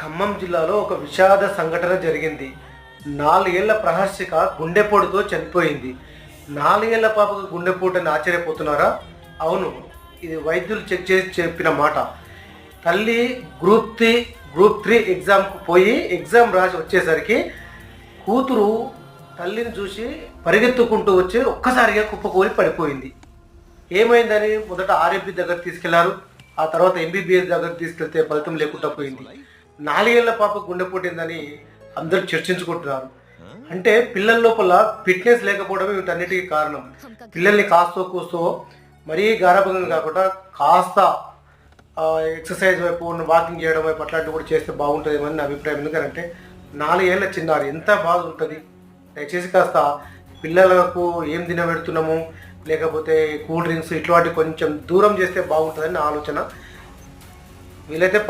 ఖమ్మం జిల్లాలో ఒక విషాద సంఘటన జరిగింది. 4 ఏళ్ల ప్రహర్షిక గుండెపోటుతో చనిపోయింది. 4 ఏళ్ల పాపకు గుండెపోటు అని ఆశ్చర్యపోతున్నారా? అవును, ఇది వైద్యులు చెక్ చేసి చెప్పిన మాట. తల్లి గ్రూప్ 3 ఎగ్జామ్కు పోయి ఎగ్జామ్ రాసి వచ్చేసరికి కూతురు తల్లిని చూసి పరిగెత్తుకుంటూ వచ్చి ఒక్కసారిగా కుప్పకూలి పడిపోయింది. ఏమైందని మొదట ఆర్ఎంపీ దగ్గర తీసుకెళ్లారు. ఆ తర్వాత ఎంబీబీఎస్ దగ్గర తీసుకెళ్తే ఫలితం లేకుండా పోయింది. 4 ఏళ్ల పాప గుండెపోటిందని అందరూ చర్చించుకుంటున్నారు. అంటే పిల్లల లోపల ఫిట్నెస్ లేకపోవడమే వీటన్నిటికీ కారణం. పిల్లల్ని కాస్తో కూస్తో మరీ గారాబంగా కాకుండా కాస్త ఎక్సర్సైజ్ వైపు వాకింగ్ చేయడం వైపు అట్లాంటివి కూడా చేస్తే బాగుంటుందేమని నా అభిప్రాయం. ఎందుకంటే 4 ఏళ్ల చిన్నారి ఎంత బాధ ఉంటుంది. దయచేసి కాస్త పిల్లలకు ఏం తినబెడుతున్నాము, లేకపోతే కూల్ డ్రింక్స్ ఇట్లాంటివి కొంచెం దూరం చేస్తే బాగుంటుందని నా ఆలోచన. వీలైతే